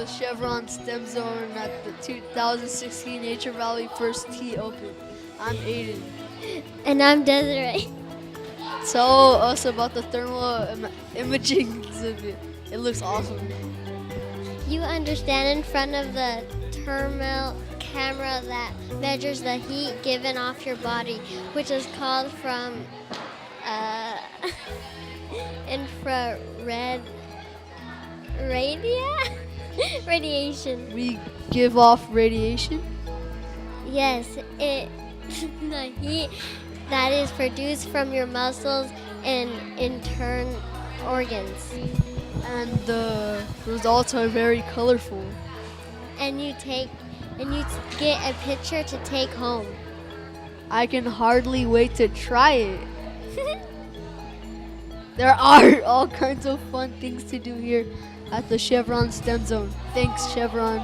the Chevron STEM Zone at the 2016 Nature Valley First Tee Open. I'm Aiden. And I'm Desiree. Tell us about the thermal imaging exhibit. It looks awesome. You understand in front of the thermal camera that measures the heat given off your body, which is called from infrared radiation. We give off radiation. Yes, it the heat that is produced from your muscles and internal organs. And the results are very colorful. And you get a picture to take home. I can hardly wait to try it. There are all kinds of fun things to do here at the Chevron STEM Zone. Thanks, Chevron.